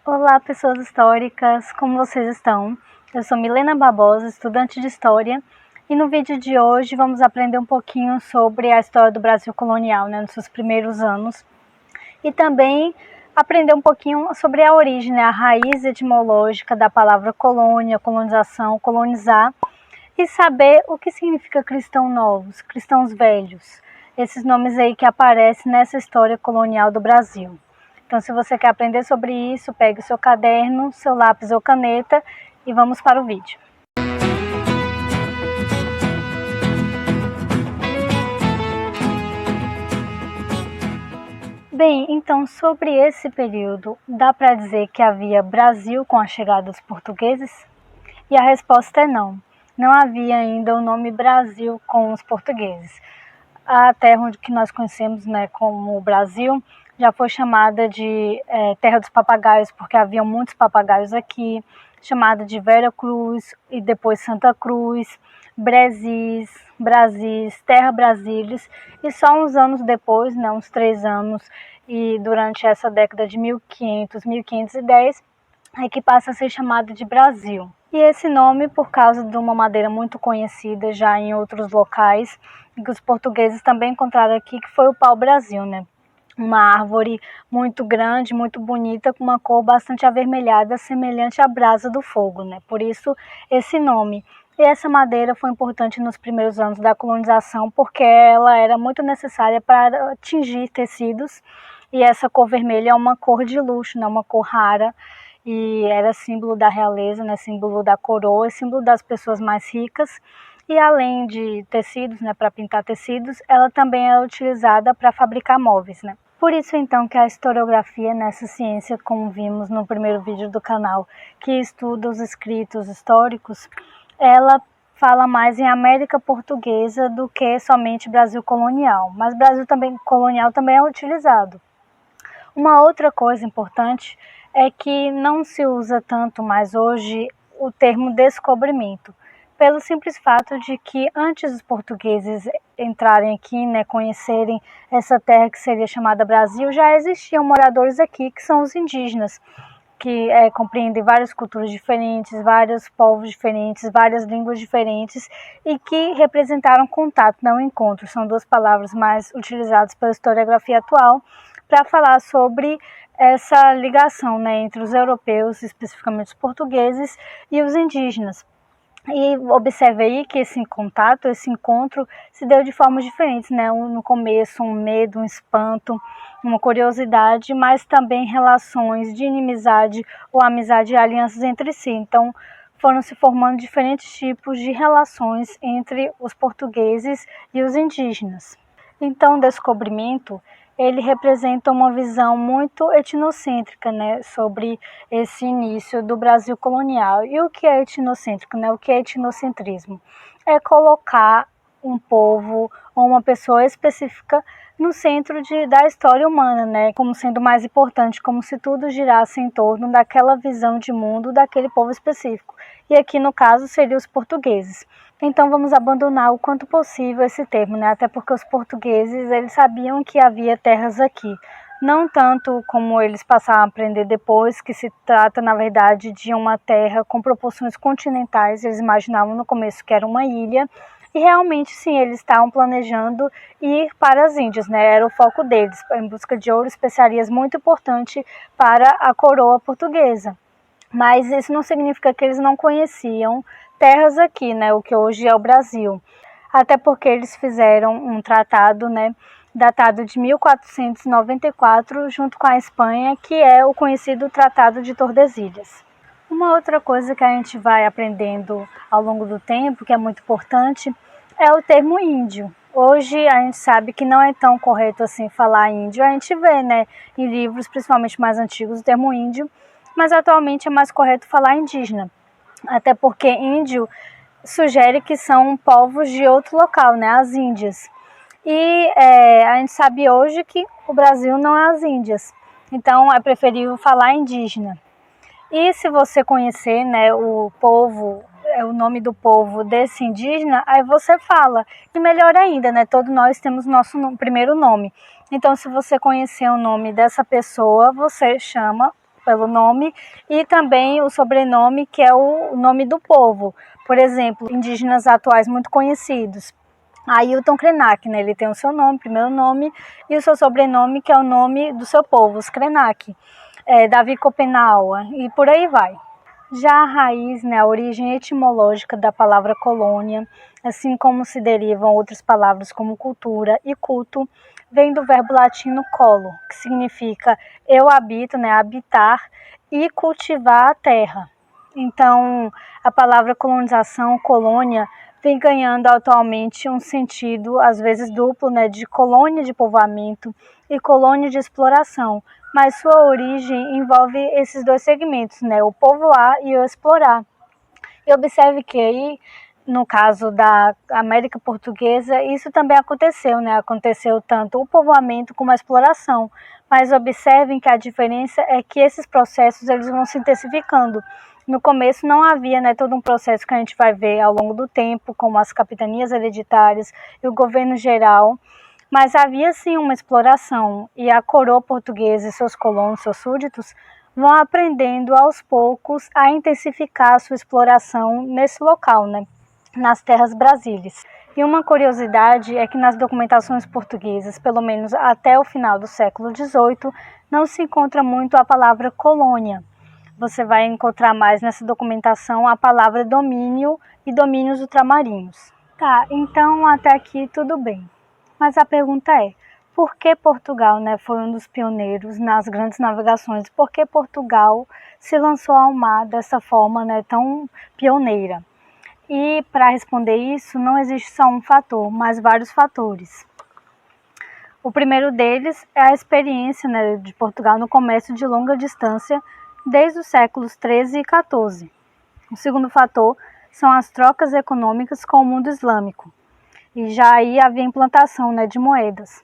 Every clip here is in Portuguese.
Olá, pessoas históricas, como vocês estão? Eu sou Milena Barbosa, estudante de História, e no vídeo de hoje vamos aprender um pouquinho sobre a história do Brasil colonial, nos seus primeiros anos, e também aprender um pouquinho sobre a origem, a raiz etimológica da palavra colônia, colonização, colonizar, e saber o que significa cristãos novos, cristãos velhos, esses nomes aí que aparecem nessa história colonial do Brasil. Então, se você quer aprender sobre isso, pegue o seu caderno, seu lápis ou caneta e vamos para o vídeo. Bem, então sobre esse período, dá para dizer que havia Brasil com a chegada dos portugueses? E a resposta é não. Não havia ainda o nome Brasil com os portugueses. A terra onde que nós conhecemos, como o Brasil já foi chamada de Terra dos Papagaios, porque haviam muitos papagaios aqui, chamada de Vera Cruz e depois Santa Cruz, Brasis, Terra Brasílias, e só uns anos depois, uns 3 anos, e durante essa década de 1500, 1510, é que passa a ser chamada de Brasil. E esse nome por causa de uma madeira muito conhecida já em outros locais, que os portugueses também encontraram aqui, que foi o pau-brasil, Uma árvore muito grande, muito bonita, com uma cor bastante avermelhada, semelhante à brasa do fogo, Por isso esse nome. E essa madeira foi importante nos primeiros anos da colonização, porque ela era muito necessária para tingir tecidos, e essa cor vermelha é uma cor de luxo, uma cor rara, e era símbolo da realeza, símbolo da coroa, símbolo das pessoas mais ricas. E além de tecidos, para pintar tecidos, ela também é utilizada para fabricar móveis, Por isso, então, que a historiografia nessa ciência, como vimos no primeiro vídeo do canal, que estuda os escritos históricos, ela fala mais em América Portuguesa do que somente Brasil colonial. Mas Brasil também colonial também é utilizado. Uma outra coisa importante é que não se usa tanto mais hoje o termo descobrimento, pelo simples fato de que antes dos portugueses entrarem aqui, conhecerem essa terra que seria chamada Brasil, já existiam moradores aqui, que são os indígenas, que compreendem várias culturas diferentes, vários povos diferentes, várias línguas diferentes, e que representaram contato, não encontro. São duas palavras mais utilizadas pela historiografia atual para falar sobre essa ligação, entre os europeus, especificamente os portugueses, e os indígenas. E observe aí que esse contato, esse encontro se deu de formas diferentes, No começo um medo, um espanto, uma curiosidade, mas também relações de inimizade ou amizade e alianças entre si. Então foram se formando diferentes tipos de relações entre os portugueses e os indígenas. Então o descobrimento, ele representa uma visão muito etnocêntrica, sobre esse início do Brasil colonial. E o que é etnocêntrico, O que é etnocentrismo? É colocar um povo ou uma pessoa específica no centro da história humana, como sendo mais importante, como se tudo girasse em torno daquela visão de mundo daquele povo específico. E aqui, no caso, seriam os portugueses. Então vamos abandonar o quanto possível esse termo, Até porque os portugueses, eles sabiam que havia terras aqui. Não tanto como eles passaram a aprender depois, que se trata, na verdade, de uma terra com proporções continentais. Eles imaginavam no começo que era uma ilha. E realmente, sim, eles estavam planejando ir para as Índias, Era o foco deles, em busca de ouro, especiarias muito importante para a coroa portuguesa. Mas isso não significa que eles não conheciam terras aqui, o que hoje é o Brasil. Até porque eles fizeram um tratado, datado de 1494, junto com a Espanha, que é o conhecido Tratado de Tordesilhas. Uma outra coisa que a gente vai aprendendo ao longo do tempo, que é muito importante, é o termo índio. Hoje a gente sabe que não é tão correto assim falar índio. A gente vê, em livros, principalmente mais antigos, o termo índio, mas atualmente é mais correto falar indígena. Até porque índio sugere que são povos de outro local, as Índias. E a gente sabe hoje que o Brasil não é as Índias. Então é preferível falar indígena. E se você conhecer, o povo, o nome do povo desse indígena, aí você fala. E melhor ainda, todos nós temos nosso primeiro nome. Então, se você conhecer o nome dessa pessoa, você chama pelo nome, e também o sobrenome, que é o nome do povo. Por exemplo, indígenas atuais muito conhecidos. Ailton Krenak, né? Ele tem o seu nome, primeiro nome, e o seu sobrenome, que é o nome do seu povo, os Krenak. Davi Copenaua, e por aí vai. Já a raiz, né, a origem etimológica da palavra colônia, assim como se derivam outras palavras como cultura e culto, vem do verbo latino colo, que significa eu habito, né, habitar, e cultivar a terra. Então, a palavra colonização, colônia, vem ganhando atualmente um sentido, às vezes duplo, né, de colônia de povoamento e colônia de exploração, mas sua origem envolve esses dois segmentos, né, o povoar e o explorar. E observe que aí, no caso da América Portuguesa, isso também aconteceu, né? Aconteceu tanto o povoamento como a exploração, mas observem que a diferença é que esses processos eles vão se intensificando. No começo não havia, né, todo um processo que a gente vai ver ao longo do tempo, como as capitanias hereditárias e o governo geral, mas havia sim uma exploração, e a coroa portuguesa e seus colonos, seus súditos, vão aprendendo aos poucos a intensificar a sua exploração nesse local, né, nas terras brasílias. E uma curiosidade é que nas documentações portuguesas, pelo menos até o final do século XVIII, não se encontra muito a palavra colônia. Você vai encontrar mais nessa documentação a palavra domínio e domínios ultramarinhos. Tá, então até aqui tudo bem. Mas a pergunta é, por que Portugal, né, foi um dos pioneiros nas grandes navegações? Por que Portugal se lançou ao mar dessa forma, né, tão pioneira? E para responder isso, não existe só um fator, mas vários fatores. O primeiro deles é a experiência, né, de Portugal no comércio de longa distância desde os séculos XIII e XIV. O segundo fator são as trocas econômicas com o mundo islâmico. E já aí havia implantação, né, de moedas.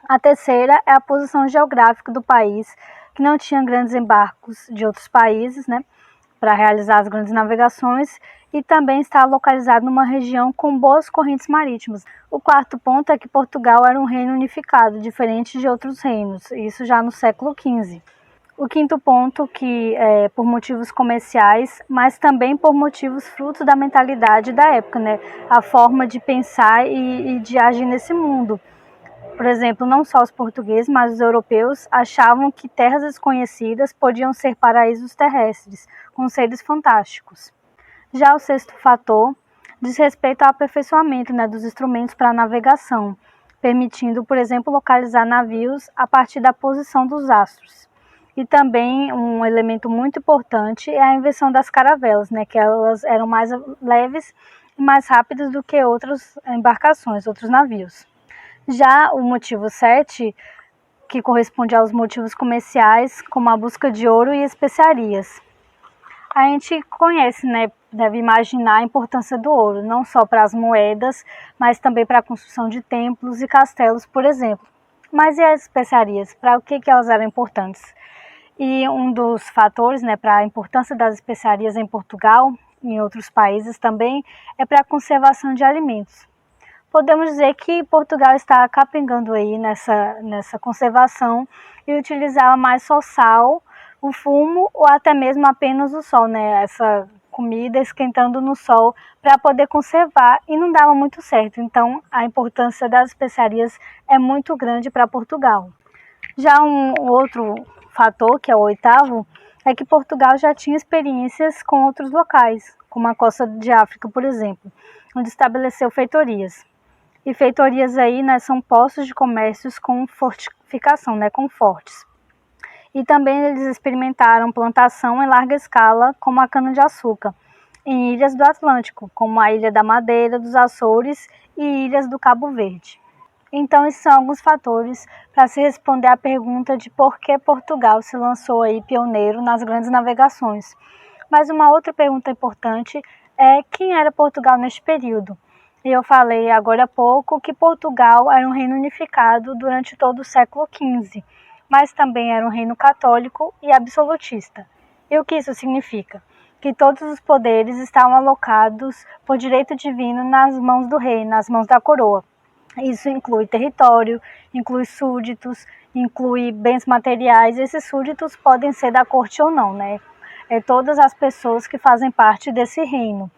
A terceira é a posição geográfica do país, que não tinha grandes embarcos de outros países, né, para realizar as grandes navegações, e também está localizado numa região com boas correntes marítimas. O quarto ponto é que Portugal era um reino unificado, diferente de outros reinos, isso já no século XV. O quinto ponto, que é por motivos comerciais, mas também por motivos frutos da mentalidade da época, né? A forma de pensar e de agir nesse mundo. Por exemplo, não só os portugueses, mas os europeus achavam que terras desconhecidas podiam ser paraísos terrestres, com seres fantásticos. Já o sexto fator diz respeito ao aperfeiçoamento, né, dos instrumentos para a navegação, permitindo, por exemplo, localizar navios a partir da posição dos astros. E também um elemento muito importante é a invenção das caravelas, né, que elas eram mais leves e mais rápidas do que outras embarcações, outros navios. Já o motivo 7, que corresponde aos motivos comerciais, como a busca de ouro e especiarias. A gente conhece, né, deve imaginar a importância do ouro, não só para as moedas, mas também para a construção de templos e castelos, por exemplo. Mas e as especiarias? Para o que elas eram importantes? E um dos fatores, né, para a importância das especiarias em Portugal e em outros países também é para a conservação de alimentos. Podemos dizer que Portugal está capengando aí nessa conservação e utilizava mais só sal, o fumo ou até mesmo apenas o sol, né, essa comida esquentando no sol para poder conservar, e não dava muito certo. Então a importância das especiarias é muito grande para Portugal. Já um outro fator, que é o oitavo, é que Portugal já tinha experiências com outros locais, como a costa de África, por exemplo, onde estabeleceu feitorias. E feitorias aí, né, são postos de comércios com fortificação, né, com fortes. E também eles experimentaram plantação em larga escala, como a cana-de-açúcar, em ilhas do Atlântico, como a Ilha da Madeira, dos Açores e ilhas do Cabo Verde. Então, esses são alguns fatores para se responder à pergunta de por que Portugal se lançou aí pioneiro nas grandes navegações. Mas uma outra pergunta importante é quem era Portugal neste período. E eu falei agora há pouco que Portugal era um reino unificado durante todo o século XV, mas também era um reino católico e absolutista. E o que isso significa? Que todos os poderes estavam alocados por direito divino nas mãos do rei, nas mãos da coroa. Isso inclui território, inclui súditos, inclui bens materiais, esses súditos podem ser da corte ou não, né? Todas as pessoas que fazem parte desse reino.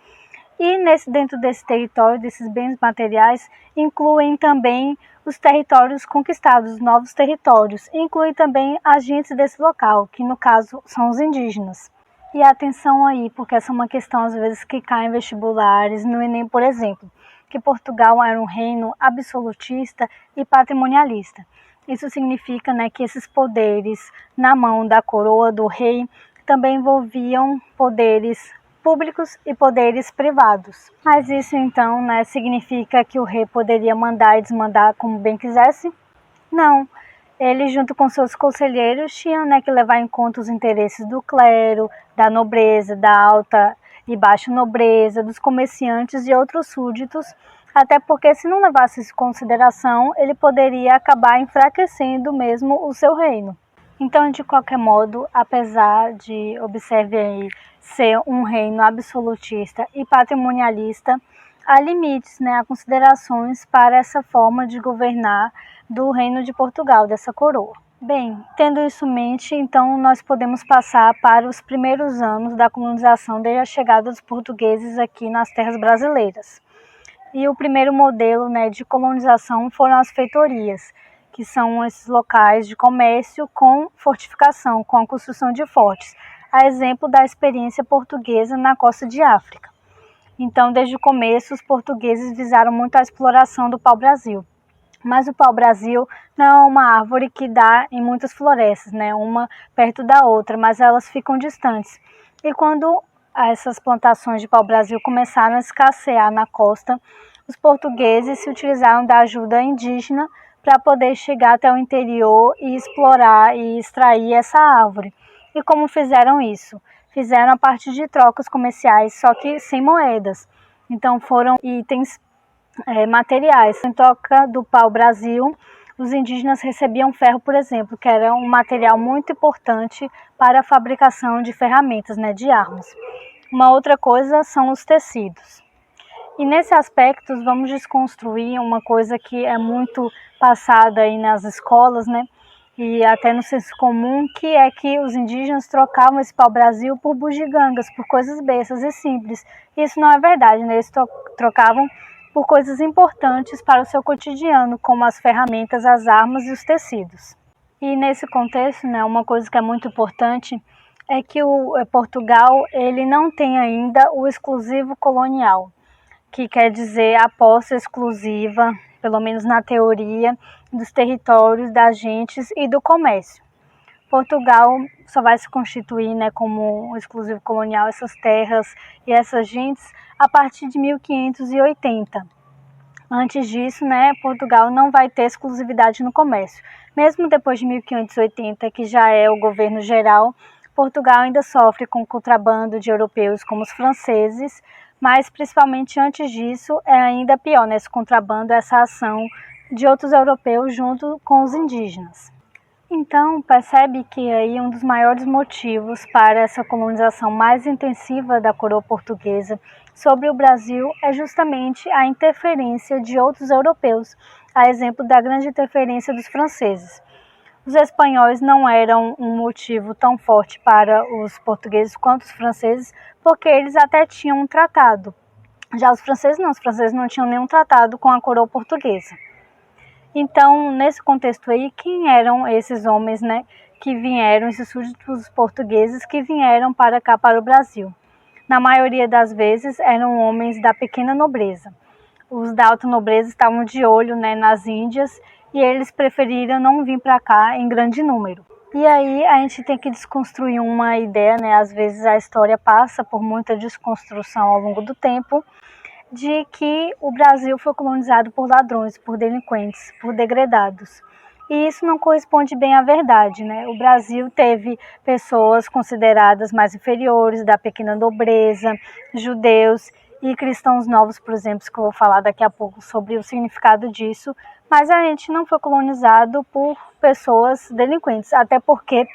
E dentro desse território, desses bens materiais, incluem também os territórios conquistados, os novos territórios. Inclui também agentes desse local, que no caso são os indígenas. E atenção aí, porque essa é uma questão às vezes que cai em vestibulares, no Enem, por exemplo, que Portugal era um reino absolutista e patrimonialista. Isso significa, né, que esses poderes na mão da coroa do rei também envolviam poderes públicos e poderes privados. Mas isso então, né, significa que o rei poderia mandar e desmandar como bem quisesse? Não. Ele, junto com seus conselheiros, tinham, né, que levar em conta os interesses do clero, da nobreza, da alta e baixa nobreza, dos comerciantes e outros súditos, até porque se não levasse isso em consideração, ele poderia acabar enfraquecendo mesmo o seu reino. Então, de qualquer modo, apesar de, observe aí, ser um reino absolutista e patrimonialista, há limites, né, há considerações para essa forma de governar do Reino de Portugal, dessa coroa. Bem, tendo isso em mente, então nós podemos passar para os primeiros anos da colonização desde a chegada dos portugueses aqui nas terras brasileiras. E o primeiro modelo, né, de colonização foram as feitorias, que são esses locais de comércio com fortificação, com a construção de fortes, a exemplo da experiência portuguesa na costa de África. Então, desde o começo, os portugueses visaram muito a exploração do pau-brasil. Mas o pau-brasil não é uma árvore que dá em muitas florestas, né? Uma perto da outra, mas elas ficam distantes. E quando essas plantações de pau-brasil começaram a escassear na costa, os portugueses se utilizaram da ajuda indígena para poder chegar até o interior e explorar e extrair essa árvore. E como fizeram isso? Fizeram a partir de trocas comerciais, só que sem moedas. Então foram itens materiais. Em troca do pau-brasil, os indígenas recebiam ferro, por exemplo, que era um material muito importante para a fabricação de ferramentas, né, de armas. Uma outra coisa são os tecidos. E nesse aspecto, vamos desconstruir uma coisa que é muito passada aí nas escolas, né, e até no senso comum, que é que os indígenas trocavam esse pau-brasil por bugigangas, por coisas bestas e simples. Isso não é verdade, né? Eles trocavam por coisas importantes para o seu cotidiano, como as ferramentas, as armas e os tecidos. E nesse contexto, né, uma coisa que é muito importante é que Portugal ele não tem ainda o exclusivo colonial, que quer dizer a posse exclusiva, pelo menos na teoria, dos territórios, das gentes e do comércio. Portugal só vai se constituir, né, como exclusivo colonial, essas terras e essas gentes, a partir de 1580. Antes disso, né, Portugal não vai ter exclusividade no comércio. Mesmo depois de 1580, que já é o governo geral, Portugal ainda sofre com o contrabando de europeus como os franceses, mas principalmente antes disso é ainda pior, né, esse contrabando, essa ação de outros europeus junto com os indígenas. Então, percebe que aí um dos maiores motivos para essa colonização mais intensiva da coroa portuguesa sobre o Brasil é justamente a interferência de outros europeus, a exemplo da grande interferência dos franceses. Os espanhóis não eram um motivo tão forte para os portugueses quanto os franceses, porque eles até tinham um tratado. Já os franceses não tinham nenhum tratado com a coroa portuguesa. Então, nesse contexto aí, quem eram esses homens, né, que vieram, esses súditos portugueses que vieram para cá, para o Brasil? Na maioria das vezes, eram homens da pequena nobreza. Os da alta nobreza estavam de olho, né, nas Índias e eles preferiram não vir para cá em grande número. E aí a gente tem que desconstruir uma ideia, né, às vezes a história passa por muita desconstrução ao longo do tempo, de que o Brasil foi colonizado por ladrões, por delinquentes, por degredados. E isso não corresponde bem à verdade, né? O Brasil teve pessoas consideradas mais inferiores, da pequena nobreza, judeus e cristãos novos, por exemplo, que eu vou falar daqui a pouco sobre o significado disso, mas a gente não foi colonizado por pessoas delinquentes, até porque,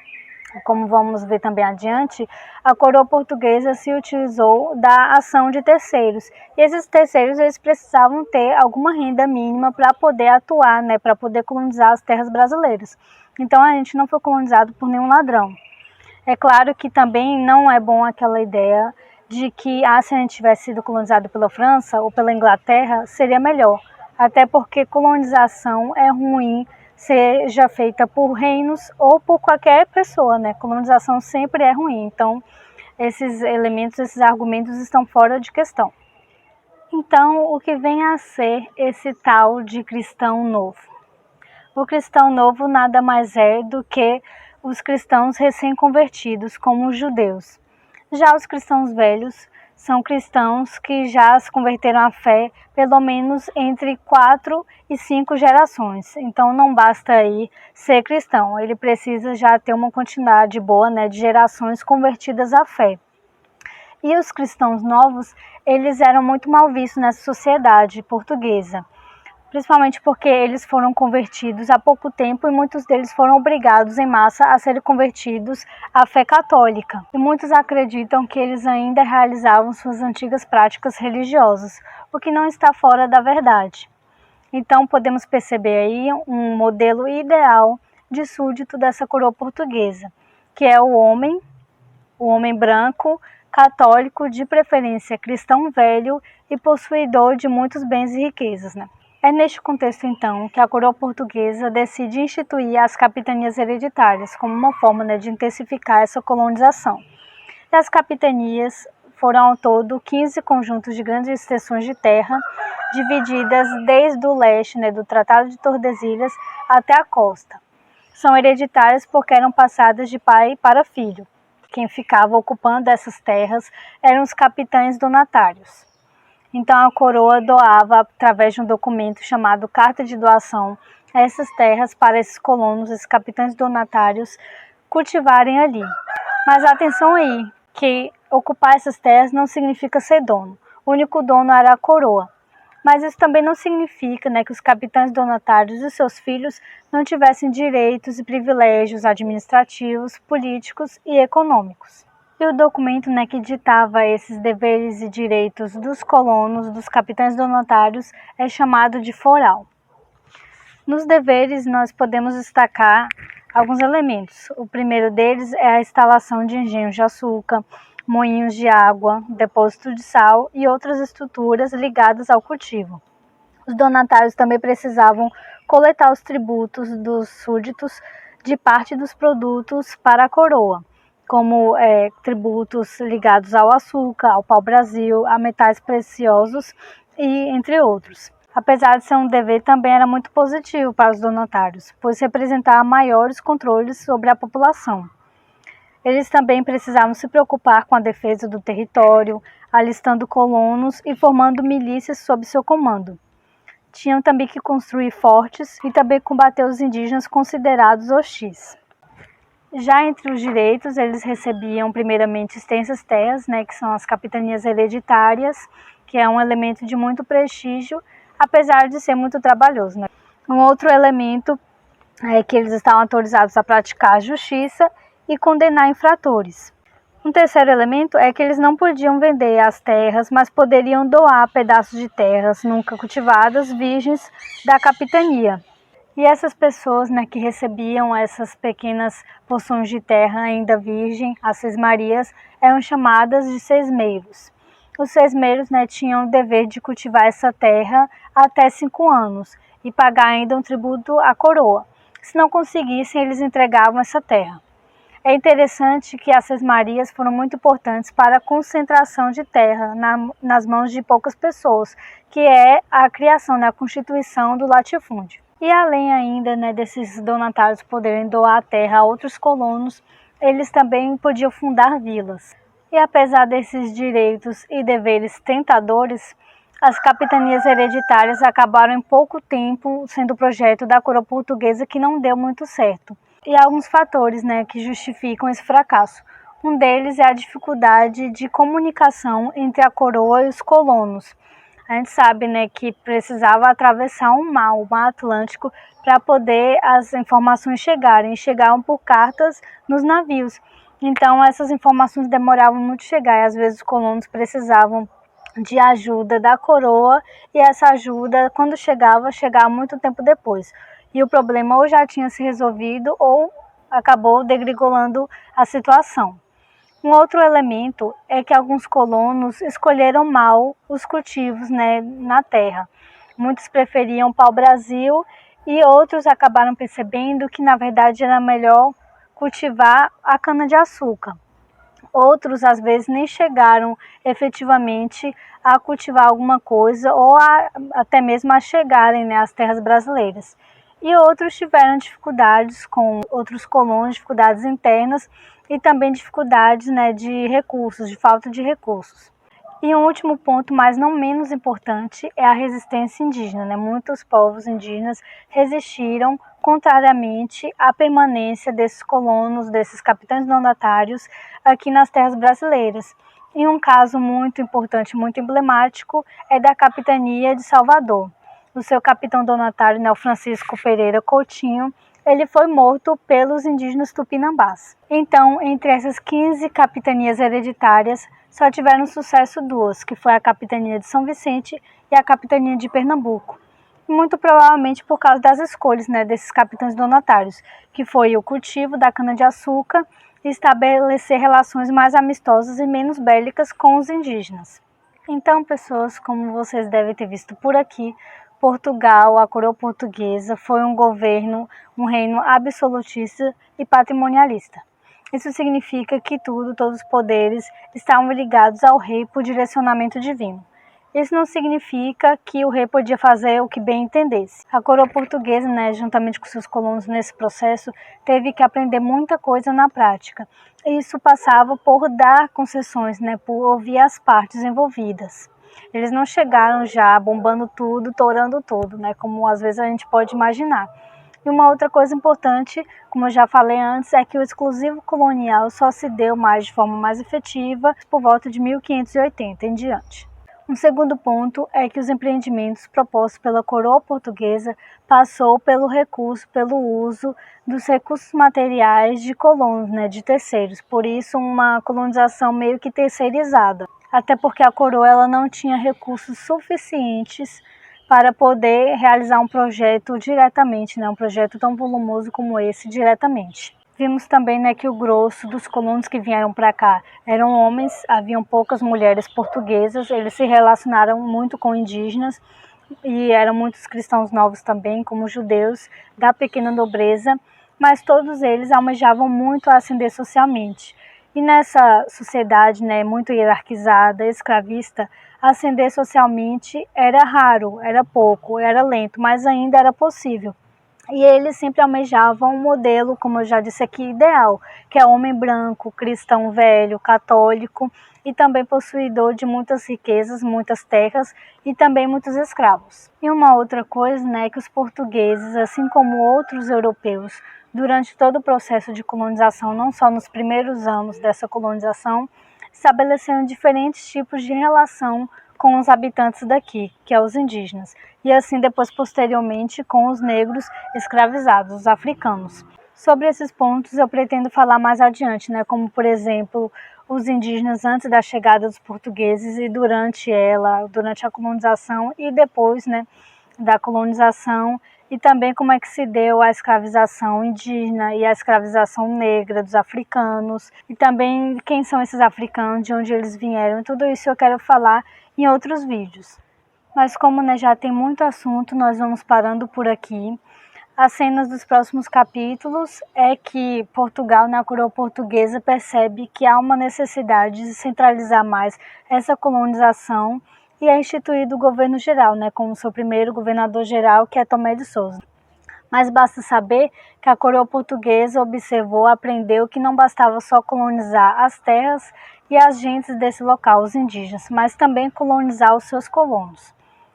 como vamos ver também adiante, a coroa portuguesa se utilizou da ação de terceiros. E esses terceiros eles precisavam ter alguma renda mínima para poder atuar, né, para poder colonizar as terras brasileiras. Então a gente não foi colonizado por nenhum ladrão. É claro que também não é bom aquela ideia de que se a gente tivesse sido colonizado pela França ou pela Inglaterra, seria melhor. Até porque colonização é ruim, seja feita por reinos ou por qualquer pessoa, né? Colonização sempre é ruim. Então, esses elementos, esses argumentos estão fora de questão. Então, o que vem a ser esse tal de cristão novo? O cristão novo nada mais é do que os cristãos recém-convertidos, como os judeus. Já os cristãos velhos são cristãos que já se converteram à fé pelo menos entre 4 e 5 gerações. Então não basta aí ser cristão, ele precisa já ter uma quantidade boa, né, de gerações convertidas à fé. E os cristãos novos, eles eram muito mal vistos nessa sociedade portuguesa, principalmente porque eles foram convertidos há pouco tempo e muitos deles foram obrigados em massa a serem convertidos à fé católica. E muitos acreditam que eles ainda realizavam suas antigas práticas religiosas, o que não está fora da verdade. Então podemos perceber aí um modelo ideal de súdito dessa coroa portuguesa, que é o homem branco, católico, de preferência cristão velho e possuidor de muitos bens e riquezas, né? É neste contexto, então, que a coroa portuguesa decide instituir as capitanias hereditárias como uma forma, né, de intensificar essa colonização. E as capitanias foram ao todo 15 conjuntos de grandes extensões de terra, divididas desde o leste, né, do Tratado de Tordesilhas até a costa. São hereditárias porque eram passadas de pai para filho. Quem ficava ocupando essas terras eram os capitães donatários. Então a coroa doava, através de um documento chamado Carta de Doação, essas terras para esses colonos, esses capitães donatários, cultivarem ali. Mas atenção aí, que ocupar essas terras não significa ser dono. O único dono era a coroa. Mas isso também não significa, né, que os capitães donatários e seus filhos não tivessem direitos e privilégios administrativos, políticos e econômicos. E o documento, né, que ditava esses deveres e direitos dos colonos, dos capitães donatários, é chamado de foral. Nos deveres, nós podemos destacar alguns elementos. O primeiro deles é a instalação de engenhos de açúcar, moinhos de água, depósito de sal e outras estruturas ligadas ao cultivo. Os donatários também precisavam coletar os tributos dos súditos de parte dos produtos para a coroa, como tributos ligados ao açúcar, ao pau-brasil, a metais preciosos e entre outros. Apesar de ser um dever, também era muito positivo para os donatários, pois representava maiores controles sobre a população. Eles também precisavam se preocupar com a defesa do território, alistando colonos e formando milícias sob seu comando. Tinham também que construir fortes e também combater os indígenas considerados hostis. Já entre os direitos, eles recebiam primeiramente extensas terras, né, que são as capitanias hereditárias, que é um elemento de muito prestígio, apesar de ser muito trabalhoso, né? Um outro elemento é que eles estavam autorizados a praticar a justiça e condenar infratores. Um terceiro elemento é que eles não podiam vender as terras, mas poderiam doar pedaços de terras nunca cultivadas, virgens, da capitania. E essas pessoas, né, que recebiam essas pequenas porções de terra ainda virgem, as sesmarias, eram chamadas de sesmeiros. Os sesmeiros, né, tinham o dever de cultivar essa terra até 5 anos e pagar ainda um tributo à coroa. Se não conseguissem, eles entregavam essa terra. É interessante que as sesmarias foram muito importantes para a concentração de terra nas mãos de poucas pessoas, que é a criação, né, a constituição do latifúndio. E além ainda, né, desses donatários poderem doar a terra a outros colonos, eles também podiam fundar vilas. E apesar desses direitos e deveres tentadores, as capitanias hereditárias acabaram em pouco tempo sendo projeto da coroa portuguesa, que não deu muito certo. E há alguns fatores, né, que justificam esse fracasso. Um deles é a dificuldade de comunicação entre a coroa e os colonos. A gente sabe, né, que precisava atravessar o mar Atlântico, para poder as informações chegavam por cartas nos navios. Então essas informações demoravam muito a chegar e às vezes os colonos precisavam de ajuda da coroa e essa ajuda, quando chegava muito tempo depois. e o problema ou já tinha se resolvido ou acabou degringolando a situação. Um outro elemento é que alguns colonos escolheram mal os cultivos, né, na terra. Muitos preferiam pau-brasil e outros acabaram percebendo que na verdade era melhor cultivar a cana-de-açúcar. Outros às vezes nem chegaram efetivamente a cultivar alguma coisa ou até mesmo a chegarem, né, às terras brasileiras. E outros tiveram dificuldades com outros colonos, dificuldades internas e também dificuldades, né, de recursos, de falta de recursos. E um último ponto, mas não menos importante, é a resistência indígena, né? Muitos povos indígenas resistiram contrariamente à permanência desses colonos, desses capitães donatários aqui nas terras brasileiras. E um caso muito importante, muito emblemático, é da capitania de Salvador. O seu capitão donatário, né, o Francisco Pereira Coutinho, ele foi morto pelos indígenas tupinambás. Então, entre essas 15 capitanias hereditárias, só tiveram sucesso duas, que foi a capitania de São Vicente e a capitania de Pernambuco. Muito provavelmente por causa das escolhas, né, desses capitães donatários, que foi o cultivo da cana-de-açúcar e estabelecer relações mais amistosas e menos bélicas com os indígenas. Então, pessoas, como vocês devem ter visto por aqui, Portugal, a coroa portuguesa, foi um reino absolutista e patrimonialista. Isso significa que todos os poderes estavam ligados ao rei por direcionamento divino. Isso não significa que o rei podia fazer o que bem entendesse. A coroa portuguesa, né, juntamente com seus colonos nesse processo, teve que aprender muita coisa na prática. Isso passava por dar concessões, né, por ouvir as partes envolvidas. Eles não chegaram já bombando tudo, torando tudo, né, como às vezes a gente pode imaginar. E uma outra coisa importante, como eu já falei antes, é que o exclusivo colonial só se deu mais de forma mais efetiva por volta de 1580 em diante. Um segundo ponto é que os empreendimentos propostos pela coroa portuguesa passou pelo uso dos recursos materiais de colonos, né, de terceiros, por isso uma colonização meio que terceirizada, até porque a coroa ela não tinha recursos suficientes para poder realizar um projeto diretamente, né, um projeto tão volumoso como esse diretamente. Vimos também, né, que o grosso dos colonos que vieram para cá eram homens, haviam poucas mulheres portuguesas, eles se relacionaram muito com indígenas e eram muitos cristãos novos também, como judeus, da pequena nobreza, mas todos eles almejavam muito a ascender socialmente. E nessa sociedade, né, muito hierarquizada, escravista, ascender socialmente era raro, era pouco, era lento, mas ainda era possível. E eles sempre almejavam um modelo, como eu já disse aqui, ideal, que é homem branco, cristão velho, católico e também possuidor de muitas riquezas, muitas terras e também muitos escravos. E uma outra coisa, né, é que os portugueses, assim como outros europeus, durante todo o processo de colonização, não só nos primeiros anos dessa colonização, estabeleceram diferentes tipos de relação com os habitantes daqui, que é os indígenas, e assim depois posteriormente com os negros escravizados, os africanos. Sobre esses pontos eu pretendo falar mais adiante, né, como por exemplo os indígenas antes da chegada dos portugueses e durante a colonização e depois, né, da colonização, e também como é que se deu a escravização indígena e a escravização negra dos africanos, e também quem são esses africanos, de onde eles vieram, e tudo isso eu quero falar em outros vídeos. Mas como, né, já tem muito assunto, nós vamos parando por aqui. As cenas dos próximos capítulos é que Portugal, na coroa portuguesa, percebe que há uma necessidade de centralizar mais essa colonização e é instituído o governo geral, né, como seu primeiro governador geral, que é Tomé de Sousa. Mas basta saber que a coroa portuguesa observou, aprendeu que não bastava só colonizar as terras e as gentes desse local, os indígenas, mas também colonizar os seus colonos.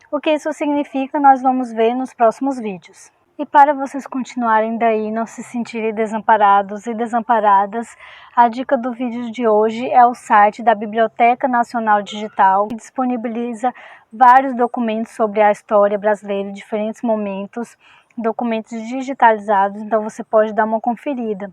O que isso significa, nós vamos ver nos próximos vídeos. E para vocês continuarem daí, não se sentirem desamparados e desamparadas, a dica do vídeo de hoje é o site da Biblioteca Nacional Digital, que disponibiliza vários documentos sobre a história brasileira em diferentes momentos, documentos digitalizados, então você pode dar uma conferida.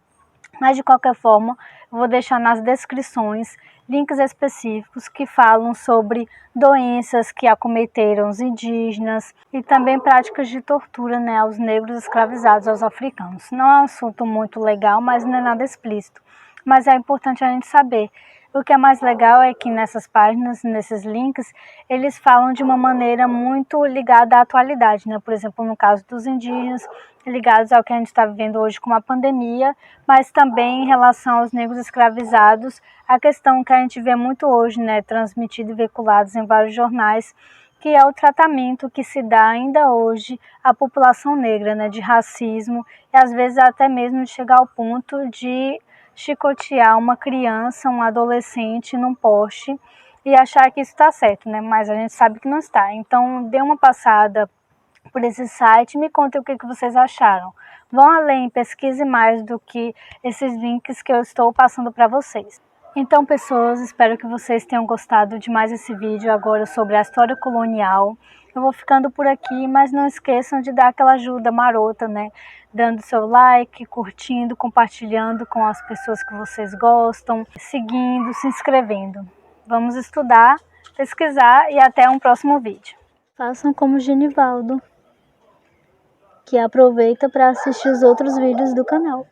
Mas de qualquer forma, eu vou deixar nas descrições links específicos que falam sobre doenças que acometeram os indígenas e também práticas de tortura, né, aos negros escravizados, aos africanos. Não é um assunto muito legal, mas não é nada explícito. Mas é importante a gente saber. O que é mais legal é que nessas páginas, nesses links, eles falam de uma maneira muito ligada à atualidade, né? Por exemplo, no caso dos indígenas, ligados ao que a gente está vivendo hoje com a pandemia, mas também em relação aos negros escravizados, a questão que a gente vê muito hoje, né, transmitida e veiculados em vários jornais, que é o tratamento que se dá ainda hoje à população negra, né, de racismo e às vezes até mesmo de chegar ao ponto de chicotear uma criança, um adolescente num poste e achar que isso está certo, né? Mas a gente sabe que não está. Então, dê uma passada por esse site e me contem o que vocês acharam. Vão além, pesquise mais do que esses links que eu estou passando para vocês. Então, pessoas, espero que vocês tenham gostado de mais esse vídeo agora sobre a história colonial. Eu vou ficando por aqui, mas não esqueçam de dar aquela ajuda marota, né? Dando seu like, curtindo, compartilhando com as pessoas que vocês gostam, seguindo, se inscrevendo. Vamos estudar, pesquisar e até um próximo vídeo. Façam como Genivaldo, que aproveita para assistir os outros vídeos do canal.